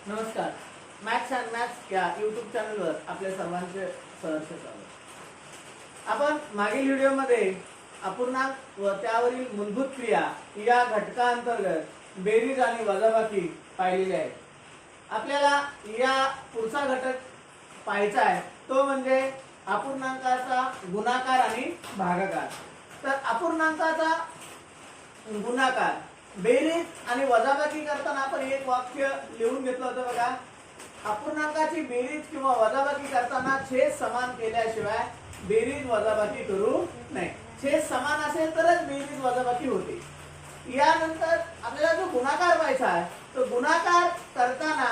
नमस्कार. Maths and maths या YouTube चॅनलवर आपल्या सर्वांचे सहर्ष स्वागत. आपण मागील व्हिडिओमध्ये अपूर्णांक व त्यावरील मूलभूत क्रिया या घटकांतर्गत बेरीज आणि वजाबाकी पाहिलेली आहे. आपल्याला या पुढचा घटक पाहायचा आहे तो म्हणजे अपूर्णांकाचा गुणाकार आणि भागाकार. तर अपूर्णांकाचा गुणाकार बेरीज आणि वजाबाकी करताना आपण एक वाक्य लिहून घेतलं होतं बघा. अपूर्णांकाची बेरीज किंवा वजाबाकी करताना छेद समान केल्याशिवाय बेरीज वजाबाकी करू नये. छेद समान असेल तरच बेरीज वजाबाकी होते. यानंतर आपल्याला जो गुणाकार व्हायचा आहे तो गुणाकार करताना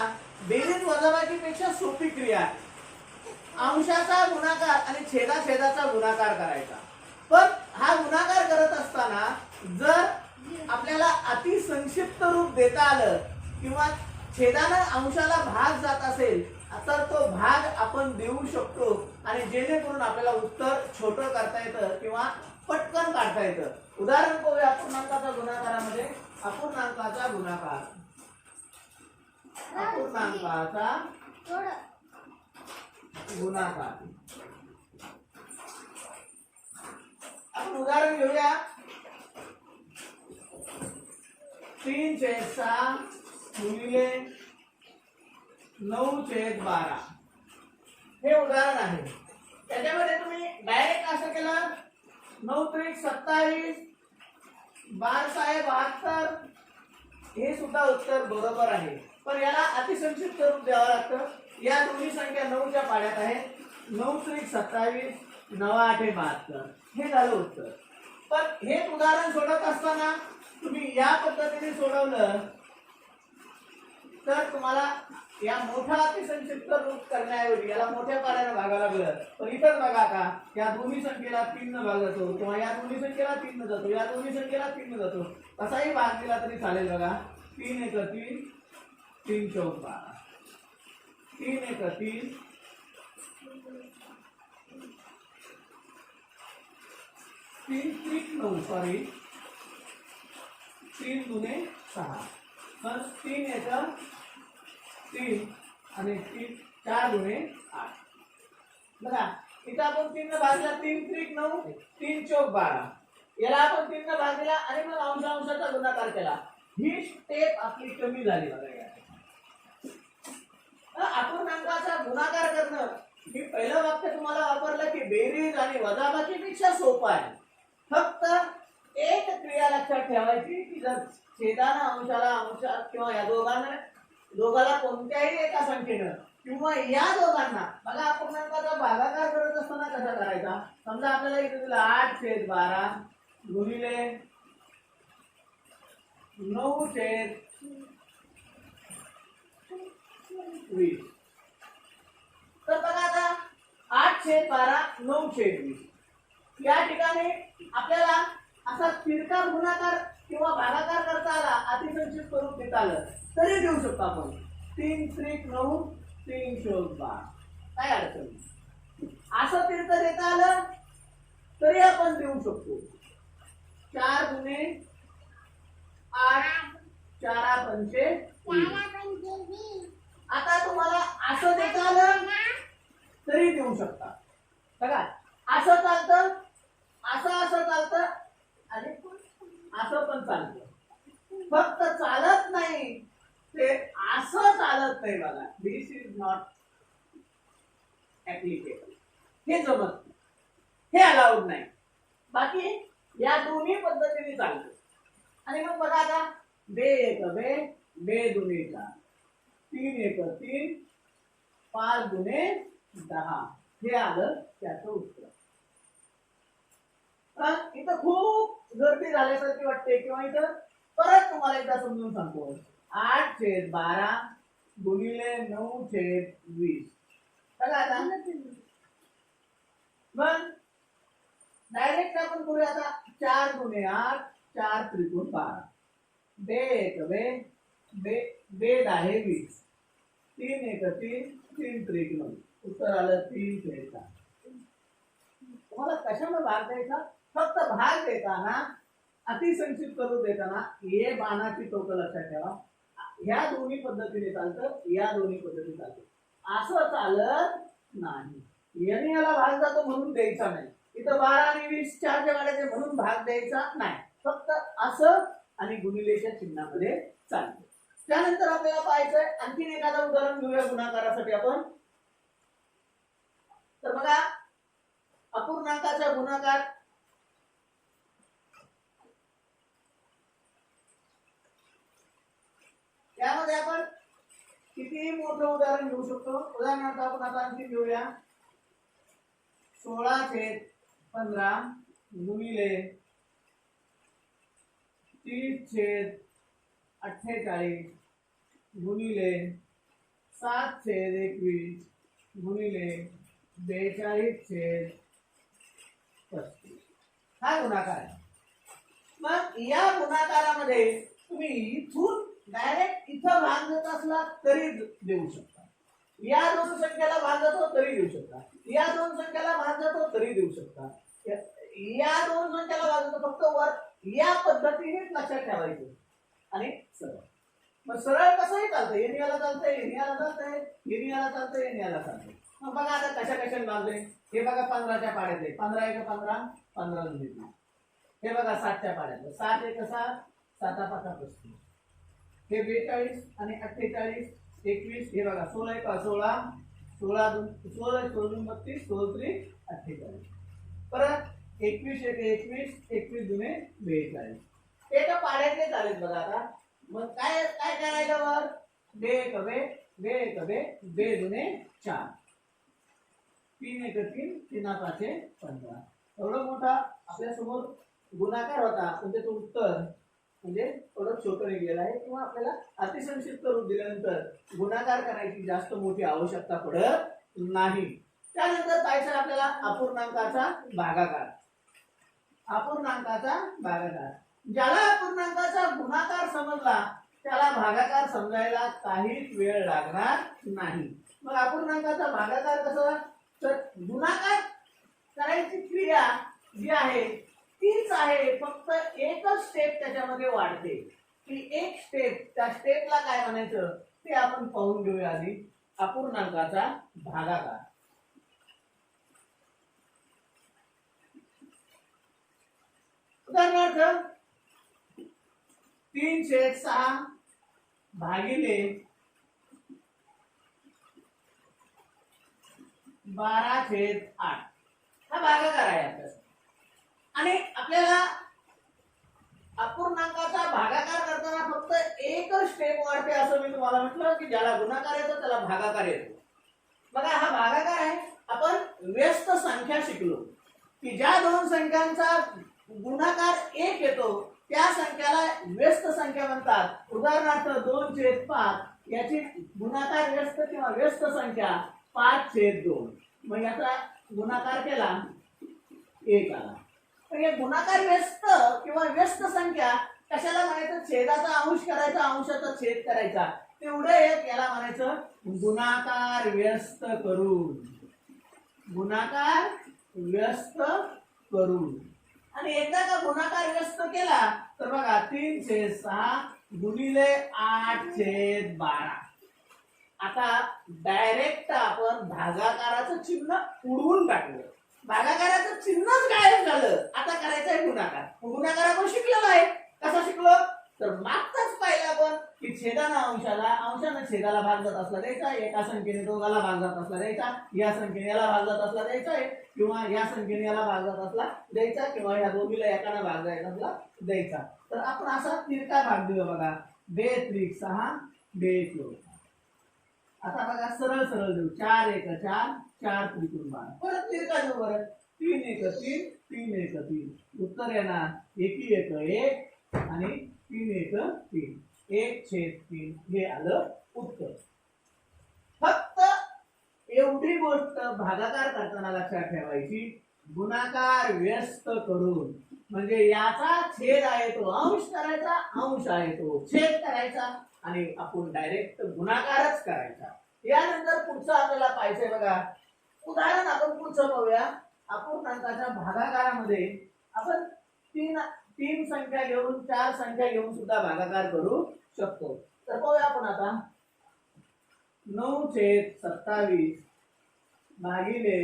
बेरीज वजाबाकीपेक्षा सोपी क्रिया आहे. अंशाचा गुणाकार आणि छेदाचा गुणाकार करायचा. पण हा गुणाकार करत असताना जर आपल्याला अति संक्षिप्त रूप देता आलं किंवा छेदानं अंशाला भाग जात असेल तर तो भाग आपण देऊ शकतो आणि जेणेकरून आपल्याला उत्तर छोटं करता येतं किंवा पटकन काढता येतं. उदाहरण पाहूया अपूर्णांकाचा गुणाकारामध्ये. अपूर्णांकाचा गुणाकार आपण उदाहरण घेऊया. 3/6 गुणिले 9/12 हे उदाहरण आहे. त्याच्यामध्ये तुम्ही डायरेक्ट असं केलं 9×3 = 27, 12×6 = 72 हे सुद्धा उत्तर बरोबर आहे. पण याला अतिसंक्षिप्त रूप द्यावं लागतं. या दोन्ही संख्या 9 च्या पाड्यात आहेत. 9×27, 9×8 = 72 हे झालं उत्तर. पण हे उदाहरण सोडत असताना तुम्ही या पद्धतीने सोडवलं तर तुम्हाला या मोठा अतिसंक्षिप्त रूप करण्याऐवजी याला मोठ्या पाड्याने भागावं लागलं. पण इथंच बघा का या दोन्ही संख्येला 3 न भाग जातो किंवा या दोन्ही संख्येला 3 न जातो, या दोन्ही संख्येला 3 न जातो. कसाही भाग दिला तरी चालेल बघा. 3×1 = 3, 3×4 = 3×1 = 3×9 सॉरी 3×6 तर 3×1 = 3 आणि 4×8 बघा. इथं आपण 3 न भागला 3×9 = 3×4 = 12. याला आपण 3 न भागला आणि मग अंशाचा गुणाकार केला. ही स्टेप आपली कमी झाली बघा. अपूर्णांकाचा गुणाकार करणं हे पहिलं वाक्य तुम्हाला वापरलं की बेरीज आणि वजाबाकीपेक्षा सोपं आहे. फक्त एक क्रिया लक्षात ठेवायची की जर छेदानं अंशाला किंवा या दोघाला कोणत्याही एका संख्येनं किंवा या दोघांना बघा. अपूर्णांकाचा भागाकार करत असताना कसा करायचा. समजा आपल्याला इथे दिलं 8/12 गुणिले 9/20 तर बघा आता 8/12 9/20 या ठिकाणी आपल्याला असा तिरका गुणाकार किंवा भागाकार करता आला, अतिसंक्षिप्त स्वरूप देता आलं तरी देऊ शकतो आपण. 3×9 = 3×12 काय अडचण नाही. असं तिरक देता आलं तरी आपण देऊ शकतो. 4×8 4×5 आता तुम्हाला असं देता आलं तरी देऊ शकता. बघा असं चालतं, असं चालतं आणि असं पण चालतं. फक्त चालत नाही ते असं चालत नाही बघा. दिस इज नॉट ऍप्लिकेबल. हे जमत नाही, हे अलाउड नाही. बाकी या दोन्ही पद्धतीने चालतं. आणि मग बघा आता 2×1 = 2, 2×2 = 4, 3×1 = 3, 5×10 हे आलं त्याचं उत्तर. इथं खूप गर्दी झाल्यासारखी वाटते किंवा इथं परत तुम्हाला एकदा समजून सांगतो. 8/12 गुणिले 9/20 बघा आता. मग डायरेक्ट आपण करूया आता. 4×8 4×12 2×1 2×10 20 3×1 3 3×9 उत्तर आलं 3/4. तुम्हाला कशाने भाग द्यायचा. फक्त भाग देताना अतिसंक्षिप्त करून देताना हे बाणाची टोकं लक्षात ठेवा. ह्या दोन्ही पद्धतीने चालतं, या दोन्ही पद्धतीने चालतं. असं चालत नाही. याने याला भाग जातो म्हणून द्यायचा नाही. इथं 12 आणि 20 4 वाढायचे म्हणून भाग द्यायचा नाही. फक्त असं आणि गुणिलेच्या चिन्हामध्ये चालतं. त्यानंतर आपल्याला पाहायचंय आणखीन एखादं उदाहरण घेऊया गुणाकारासाठी आपण. तर बघा अपूर्णांकाचा गुणाकार. यामध्ये आपण किती मोठं उदाहरण घेऊ शकतो. उदाहरणार्थ आपण आता आणखी घेऊया 16/15 गुणिले 30/48 गुणिले 7/21 गुणिले 42/35 हा गुणाकार आहे. मग या गुणाकारामध्ये तुम्ही इथून डायरेक्ट इथं भाग देत असला तरी देऊ शकता. या दोन संख्याला भाग जातो तरी देऊ शकता. या दोन संख्याला भाग जातो तरी देऊ शकता. या दोन संख्याला भाग जातो. फक्त वर या पद्धतीने लक्षात ठेवायचं आणि सरळ. मग सरळ कसंही चालतं. येणे याला चालतंय, येणे याला चालतंय, येणे याला चालतंय, येणे याला चालतंय. मग बघा आता कशा कशाने भागले. हे बघा 15च्या पाड्यातले 15 1 15 15 2 3. हे बघा 7च्या पाड्यातलं 7 1 7 7 5 35. हे 42 आणि 48 21. हे बघा 16 1 16 16 2 16 16 2 32 16 3 48. परत 21 1 21 21 2 42. हे तर पाड्यातले झालेत बघा. आता मग काय काय करायचं वर 2 1 2 2 1 2 2 2 4 3 1 3 3 5 15. एवढा मोठा आपल्या समोर गुणाकार होता. म्हणजे तो उत्तर म्हणजे थोडं छोटं निघलेलं आहे. किंवा आपल्याला अतिसंक्षिप्त रूप दिल्यानंतर गुणाकार करायची जास्त मोठी आवश्यकता पडत नाही. त्यानंतर पाहायचं आपल्याला अपूर्णांकाचा भागाकार. अपूर्णांकाचा भागाकार. ज्याला अपूर्णांकाचा गुणाकार समजला त्याला भागाकार समजायला काहीच वेळ लागणार नाही. मग अपूर्णांकाचा भागाकार कसा. तर गुणाकार करायची क्रिया जी आहे तीच आहे. फक्त एकच स्टेप त्याच्यामध्ये वाढते. ती एक स्टेप, त्या स्टेपला काय म्हणायचं ते आपण पाहून घेऊया आधी. अपूर्णांकाचा भागाकार. उदाहरणार्थ 3/6 भागिले 12/8 हा भागाकार आहे आपल्यासाठी. आणि आपल्याला अपूर्णांकाचा भागाकार करताना फक्त एकच स्टेप वाढते असं मी तुम्हाला म्हटलं की ज्याला गुणाकार येतो त्याला भागाकार येतो. बघा हा भागाकार आहे. आपण व्यस्त संख्या शिकलो की ज्या दोन संख्यांचा गुणाकार 1 येतो त्या संख्याला व्यस्त संख्या म्हणतात. उदाहरणार्थ 2/5 याची गुणाकार व्यस्त किंवा व्यस्त संख्या 5/2. मग याचा गुणाकार केला 1 आला. तर हे गुणाकार व्यस्त किंवा व्यस्त संख्या कशाला म्हणायचं. छेदाचा अंश करायचा, अंशाचा छेद करायचा. तेवढं एक याला म्हणायचं गुणाकार व्यस्त करून. गुणाकार व्यस्त करून. आणि एकदा का गुणाकार व्यस्त केला तर बघा 3/6 गुणिले 8/12. आता डायरेक्ट आपण भागाकाराचं चिन्ह उडवून टाकलं. भागाकाराचं चिन्हच गायब झालं. आता करायचं आहे गुणाकार. गुणाकार आपण शिकलेलो आहे. कसा शिकलो तर मागताच पाहिलं आपण की छेदानं अंशाला, अंशानं छेदाला भाग जात असला द्यायचा. एका संख्येने दोघाला भाग जात असला द्यायचा. या संख्येने याला भाग जात असला द्यायचा आहे किंवा या संख्येने याला भाग जात असला द्यायचा किंवा या दोघीला एकाला भाग जायचा असला द्यायचा. तर आपण असा तिरका भाग देऊ बघा. 2/6 2/4. आता बघा सरळ सरळ देऊ. 4 1 4 4 त्रिकोण 12. परत तिरका देऊ बरं. 3 1 3 3 1 3. उत्तर येणार 1 1 1 आणि 3 1 3 1/3. हे आलं उत्तर. फक्त एवढी गोष्ट भागाकार करताना लक्षात ठेवायची. गुणाकार व्यस्त करून म्हणजे याचा छेद आहे तो अंश करायचा, अंश आहे तो छेद करायचा आणि आपण डायरेक्ट गुणाकारच करायचा. यानंतर पुढचं आपल्याला पाहिजे बघा उदाहरण. आपण पुढचं पाहूया. अपूर्णांकाच्या भागाकारामध्ये आपण तीन संख्या घेऊन 4 संख्या घेऊन सुद्धा भागाकार करू शकतो. तर पाहूया आपण आता 9/27 भागिले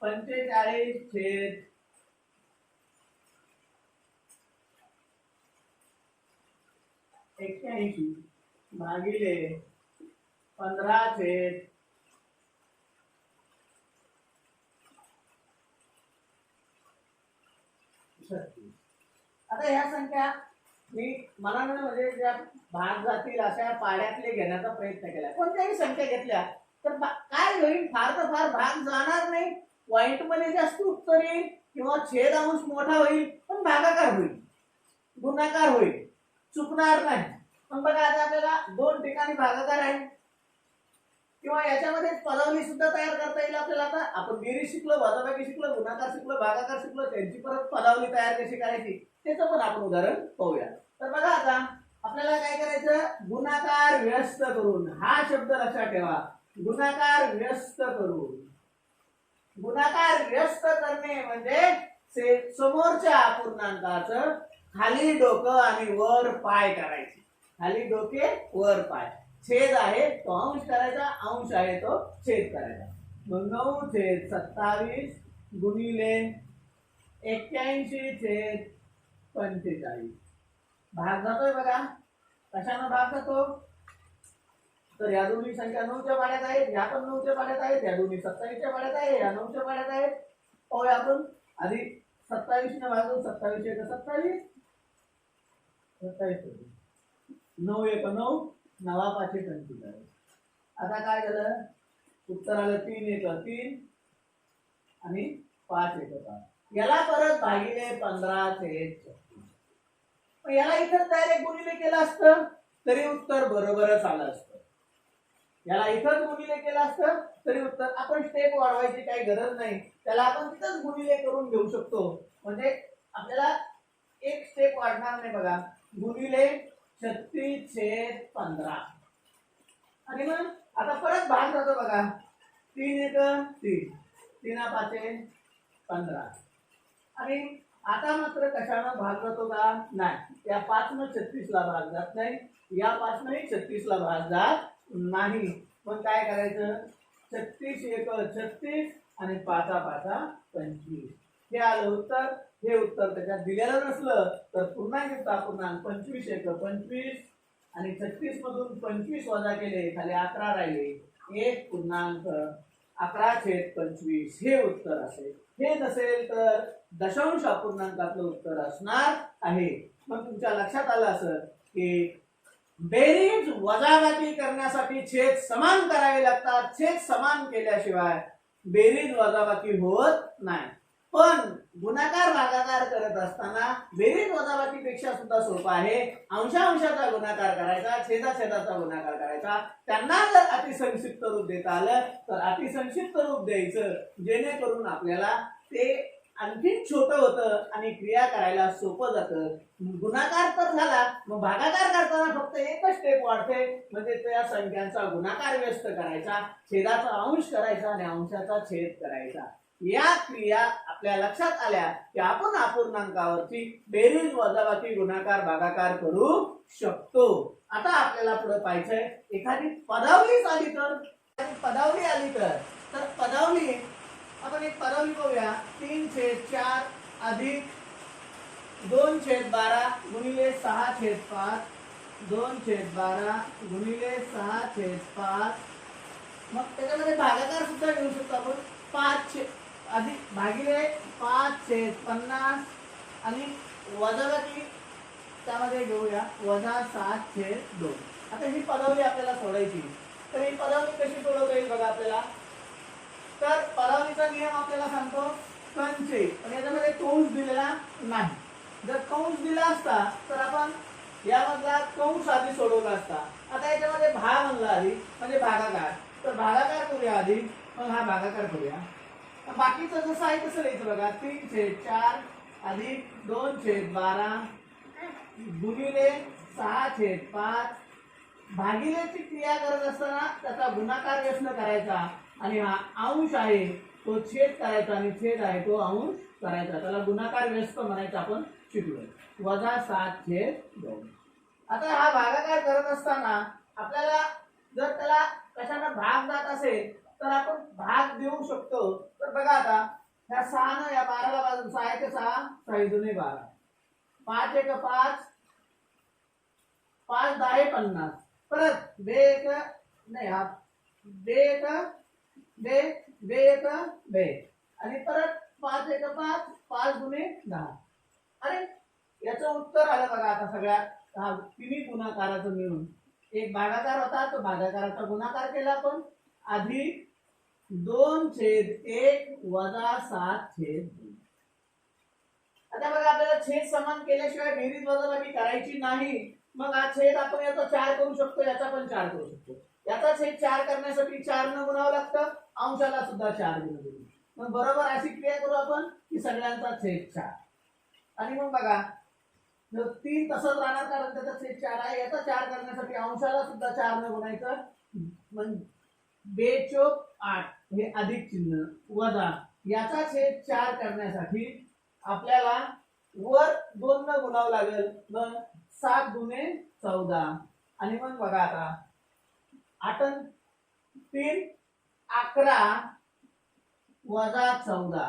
45/81 भागिले 15/36. आता ह्या संख्या मी मनानं म्हणजे ज्या भाग जातील अशा पाड्यातले घेण्याचा प्रयत्न केला. कोणत्याही संख्या घेतल्या तर काय होईल, फार तर फार भाग जाणार नाही, पॉइंट मध्ये जास्त उत्तर येईल किंवा छेद अंश मोठा होईल, पण भागाकार होईल, गुणाकार होईल, चुकणार नाही. पण बघा आता आपल्याला दोन ठिकाणी भागाकार आहे किंवा याच्यामध्ये पदावली सुद्धा तयार करता येईल आपल्याला. आता आपण बेरीज शिकलो, वजाबाकी शिकलो, गुणाकार शिकलो, भागाकार शिकलो, त्यांची परत पदावली तयार कशी करायची त्याचं पण आपण उदाहरण पाहूया. तर बघा आता आपल्याला काय करायचं, गुणाकार व्यस्त करून, हा शब्द लक्षात ठेवा, गुणाकार व्यस्त करून. गुणाकार व्यस्त करणे म्हणजे समोरच्या अपूर्णांकाचं खाली डोकं आणि वर पाय करायचे. खाली डोके वर पाय. छेद आहे तो अंश करायचा, अंश आहे तो छेद करायचा. मग 9/27 गुणिले 81/45 भाग जातोय बघा. कशानं भाग जातो, तर या दोन्ही संख्या 9च्या पाड्यात आहेत, या पण 9च्या पाड्यात आहेत, या दोन्ही 27च्या पाड्यात आहे, या 9च्या पाड्यात आहेत. पाहूया आपण आधी 27 ने भागू. 27 × 27 27 9 × 1 9 9 × 5 45. आता काय झालं, उत्तर आलं 3 × 1 3 आणि 5 × 1 5. याला परत भागिले 15/36. याला इथं डायरेक्ट गुणिले केलं असतं तरी उत्तर बरोबरच आलं असतं. याला इथंच गुणिले केलं असतं तरी उत्तर, आपण स्टेप वाढवायची काही गरज नाही, त्याला आपण तिथंच गुणिले करून घेऊ शकतो. म्हणजे आपल्याला एक स्टेप वाढणार नाही. बघा, गुणिले 36/15 आणि मग आता परत भाग जातो बघा. 3 × 1 3 3 × 5 15 आणि आता मात्र कशानं भाग जातो का, नाही, या 5 न 36 ला भाग जात नाही, या 5 नही 36 ला भाग जात नाही. पण काय करायचं, 36 × 1 36 आणि 5 × 5 25. हे आलं उत्तर. हे उत्तर त्याच्यात दिलेलं नसलं तर पूर्णांक अपूर्णांक 25 × 1 25 आणि 36 मधून 25 वजा केले, खाली 11 राहिले, 1.11/25 हे उत्तर असेल. हे नसेल तर दशांश अपूर्णांकातलं उत्तर असणार आहे. मग तुमच्या लक्षात आलं असं की बेरीज वजाबाकी करण्यासाठी छेद समान करावे लागतात. छेद समान केल्याशिवाय बेरीज वजाबाकी होत नाही. पण गुणाकार भागाकार करत असताना बेरीज वजाबाकी पेक्षा सुद्धा सोपा आहे. अंशांशाचा गुणाकार करायचा, छेदाछेदाचा गुणाकार करायचा. त्यांना जर अतिसंक्षिप्त रूप देता आलं तर अतिसंक्षिप्त रूप द्यायचं, जेणेकरून आपल्याला ते आणखी छोटं होतं आणि क्रिया करायला सोपं जातं. गुणाकार तर झाला, मग भागाकार करताना फक्त एकच स्टेप वाढते, म्हणजे त्या संख्यांचा गुणाकार व्यस्त करायचा, छेदाचा अंश करायचा आणि अंशाचा छेद करायचा. या क्रिया आपल्या लक्षात आल्या की आपण अपूर्णांकावरची बेरीज वजाबाकी गुणाकार भागाकार करू शकतो. आता आपल्याला पुढे पाहायचंय, एखादी पदावली आली तर, पदावली आली तर पदावली आपण एक पदावली पाहूया. 3/4 अधिक 2/12 गुणिले 6/5 2/12 गुणिले 6/5. मग त्याच्यामध्ये भागाकार सुद्धा घेऊ शकतो आपण. 5 अधिक भागिले 5/50 आणि वजाबाकी त्यामध्ये घेऊया वजा 7/2. आता ही पदावली आपल्याला सोडायची. तर ही पदावली कशी सोडवता येईल बघा आपल्याला. तर पदावलीचा नियम आपल्याला सांगतो, कंचे, पण याच्यामध्ये कंस दिलेला नाही. जर कंस दिला असता तर आपण यामधला कंस आधी सोडवला असता. आता याच्यामध्ये भाग म्हणला आधी म्हणजे भागाकार, तर भागाकार करूया आधी, मग हा भागाकार करूया. बाकीचं जसं आहे तसं लिहायचं बघा. 3/4 अधिक 2/12 गुणिले 6/5. भागिलेची क्रिया करत असताना त्याचा गुणाकार व्यस्त करायचा आणि हा अंश आहे तो छेद करायचा आणि छेद आहे तो अंश करायचा, त्याला गुणाकार व्यस्त म्हणायचं आपण शिकलोय. -7/2. आता हा भागाकार करत असताना आपल्याला जर त्याला कशाला भाग जात असेल तर आपण भाग देऊ शकतो. तर बघा आता ह्या 6 न या 12ला बाजू 6 1 6 6 2 12 5 1 5 5 10 50 परत 2 1 नाही हा 2 1 2 2 1 2 आणि परत 5 1 5 5 गुणे 10. अरे याचं उत्तर आलं बघा आता सगळ्या हा तिन्ही गुणाकाराचं मिळून. एक भागाकार होता तो भागाकाराचा गुणाकार केला आपण अधिक 2/1 वजा 7/2. आता बघा आपल्याला छेद समान केल्याशिवाय बेरीज वजाबाकी करायची नाही. मग हा छेद आपण याचा 4 करू शकतो, याचा पण 4 करू शकतो. याचा छेद 4 करण्यासाठी 4 न गुणावं लागतं, अंशाला सुद्धा 4 गुणू. मग बरोबर अशी क्रिया करू आपण की सगळ्यांचा छेद 4. आणि मग बघा 3 तसंच राहणार कारण त्याचा छेद 4 आहे. याचा 4 करण्यासाठी अंशाला सुद्धा 4 न गुणायचं. मग 2 चोक 8 हे अधिक चिन्ह वजा याचा छेद 4 करण्यासाठी आपल्याला वर 2 न गुणावं लागेल. मग 7 गुणे 14 आणि मग बघा आता 8 3 11 वजा 14.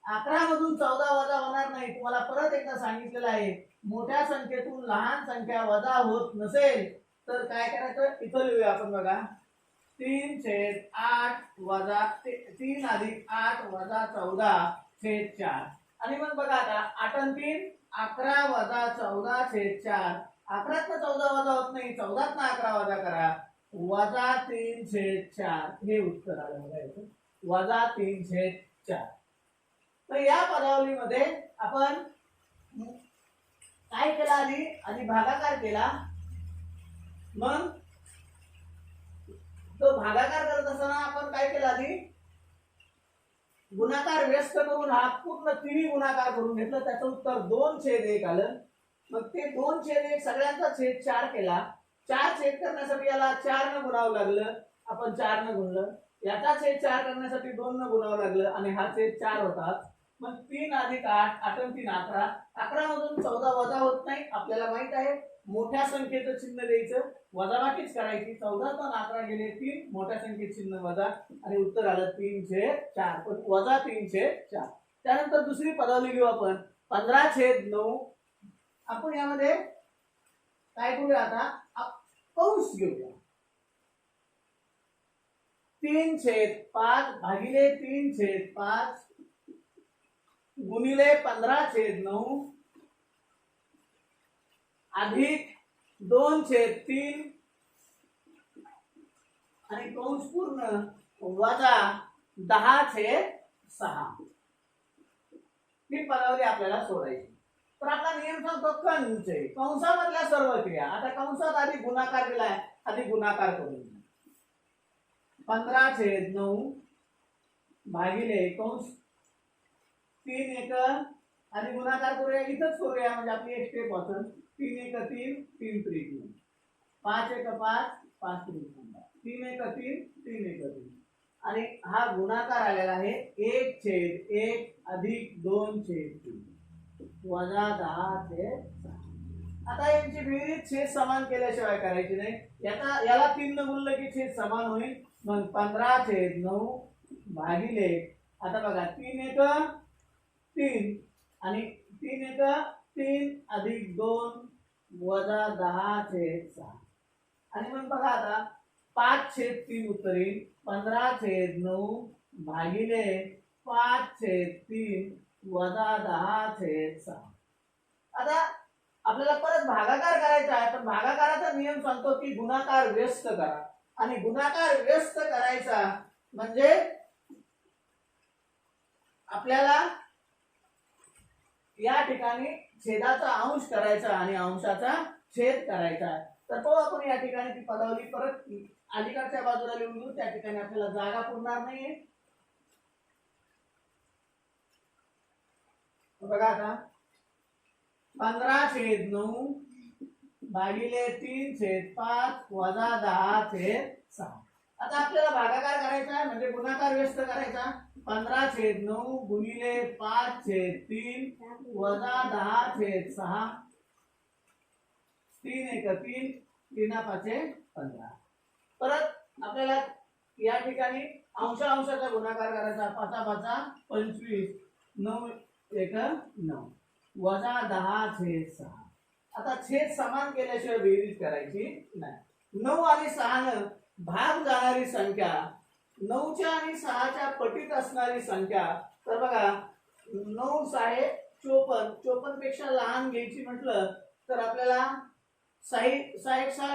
11 मधून 14 वजा होणार नाही. तुम्हाला परत एकदा सांगितलेलं आहे मोठ्या संख्येतून लहान संख्या वजा होत नसेल तर काय करायचं इथं लिहूया आपण बघा 3/8 वजा 3 अधिक 8 वजा 14/4 आणि मग बघा आता 8 आणि 3 11 वजा 14/4. 11 न 14 वजा होत नाही, 14 न 11 वजा करा वजा 3/4 हे उत्तर आलं बघा इथं वजा 3/4. तर या पदावलीमध्ये आपण काय केला आधी भागाकार केला. मग तो भागाकार करत असताना आपण काय केलं आधी गुणाकार व्यस्त करून हा पूर्ण तिन्ही गुणाकार करून घेतलं. त्याचं उत्तर 2/1 आलं. मग ते 2/1 सगळ्यांचा छेद 4 केला. 4 छेद करण्यासाठी याला 4 न गुणावं लागलं, आपण 4 न गुणलं. याचा छेद 4 करण्यासाठी 2 न गुणावं लागलं आणि हा छेद 4 होता. मग 3 अधिक 8 8 आणि 3 11. 11 मधून 14 वजा होत नाही, आपल्याला माहित आहे. मोठ्या संख्येचं चिन्ह द्यायचं, वजाबाकीच करायची. 14 पण 11 गेले 3, मोठ्या संख्येचं चिन्ह वजा आणि उत्तर आलं 3/4 पण वजा 3/4. त्यानंतर दुसरी पदावली घेऊ आपण 15/9. आपण यामध्ये काय करूया आता कंस घेऊया 3/5 भागिले 3/5 गुणिले 15/9 अधिक 2/3 आणि कंस पूर्ण वजा 10/6. ही पदावली आपल्याला सोडायची. तर आपला नियम सांगतो कंसामधल्या सर्व क्रिया. आता कंसात आधी गुणाकार दिलाय, आधी गुणाकार करून 15/9 भागिले कंस 3 1 आणि गुणाकार करूया इथंच करूया म्हणजे आपली एक स्टेप वाचन 3 1 3 3 3 5 1 5 5 3 3 1 3 3 1 3 आणि हा गुणाकार आलेला आहे 1/1 अधिक 2/3 वजा 10/6. आता यांची बेरीज छेद समान केल्याशिवाय करायची नाही. याला 3 न गुणलं की छेद समान होईल. मग 15/9 भागिले आता बघा 3 1 3 आणि 3 1 3 अधिक 2 वजा 10/6 आणि मग बघा आता 5/3 उत्तर येईल 15/9 भागिले 5/3 वजा 10/6. आता आपल्याला परत भागाकार करायचा आहे पण भागाकाराचा नियम सांगतो की गुणाकार व्यस्त करा आणि गुणाकार व्यस्त करायचा म्हणजे आपल्याला या ठिकाणी छेदाचा अंश करायचा आणि अंशाचा छेद करायचा. तर तो आपण या ठिकाणी ती पदावली परत अलीकडच्या बाजूला लिहून घेऊ. त्या ठिकाणी आपल्याला जागा पुरणार नाहीये. बघा आता 15/9 भागिले 3/5 वजा 10/6. आता आपल्याला भागाकार करायचा आहे म्हणजे गुणाकार व्यस्त करायचा. 15/9 गुणिले 5/3 वजा 10/6 3 1 3 3 5 15. परत आपल्याला या ठिकाणी अंशाचा गुणाकार करायचा 5 5 25 9 1 9 वजा 10/6. आता छेद समान केल्याशिवाय बेरीज करायची नाही. 9 आणि 6 न भाग जाणारी संख्या 9च्या आणि 6च्या पटीत असणारी संख्या. तर बघा 9 6 54 पेक्षा लहान घ्यायची म्हटलं तर आपल्याला 6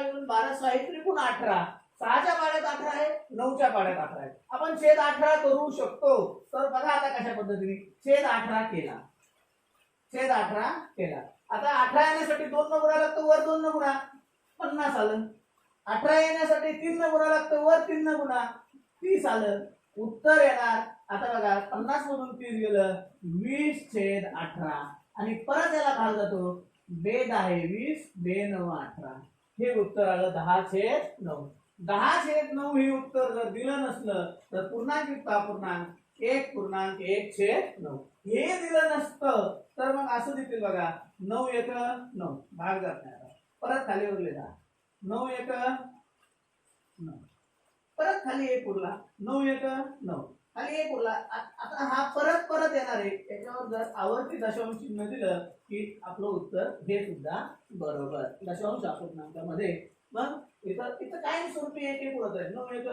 येऊन 12 6 त्रिकोण 18. 6च्या पाड्यात 18 आहे, 9च्या पाड्यात 18 आहे. आपण छेद 18 करू शकतो. तर बघा आता कशा पद्धतीने छेद 18 केला. छेद 18 केला. आता 18 येण्यासाठी 2 न गुणा लागतो, वर 2 न गुणा 50 आलं. 18 येण्यासाठी 3 न गुणा लागतो, वर 3 न गुणा 30 आलं. उत्तर येणार आता बघा 50 मधून 30 गेलं 20/18 आणि परत याला भाग जातो. बेद आहे 20 9 18. हे उत्तर आलं 10/9. 10/9 हे उत्तर जर दिलं नसलं तर पूर्णांक युक्त अपूर्णांक 1.1/9 हे दिलं नसतं तर मग असं देतील बघा 9 1 9 भाग जात नाही. परत खाली उरले 10 9 1 9 परत खाली 1 उरला 9 1 9 खाली 1 उरला. आता हा परत येणार आहे. याच्यावर जर आवर्ती दशांश चिन्ह दिलं की आपलं उत्तर हे सुद्धा बरोबर. दशांश अपूर्णांकामध्ये मग इथं काय स्वरूपी 1 1 उरत आहे 9 1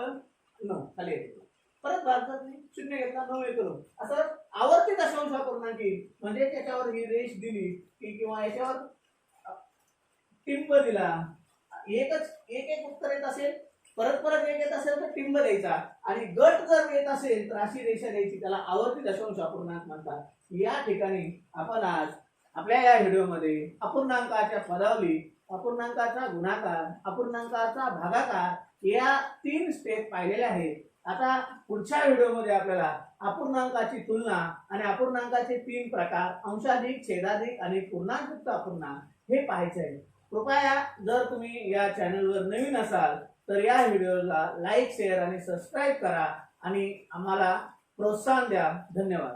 9 खाली 1 परत भाग जात नाही. शून्य घेतला 9 1 9 असं आवर्ती दशांश अपूर्णांकी म्हणजे त्याच्यावर ही रेष दिली की किंवा याच्यावर टिंब दिला एक उत्तर येत असेल परत एक येत असेल तर टिंब द्यायचा आणि गट जर येत असेल तर अशी रेषा द्यायची. त्याला आवर्ती दशांश अपूर्णांक म्हणतात. या ठिकाणी आपण आज आपल्या या व्हिडिओमध्ये अपूर्णांकाच्या पदावली, अपूर्णांकाचा गुणाकार, अपूर्णांकाचा भागाकार या 3 स्टेप पाहिलेल्या आहेत. आता पुढच्या व्हिडिओमध्ये आपल्याला अपूर्णांकाची तुलना आणि अपूर्णांकाचे 3 प्रकार अंशाधिक, छेदाधिक आणि पूर्णांकयुक्त अपूर्णांक हे पाहायचे आहे. कृपया जर तुम्ही या चॅनलवर नवीन असाल तर या व्हिडिओला लाईक शेअर आणि सबस्क्राईब करा आणि आम्हाला प्रोत्साहन द्या. धन्यवाद.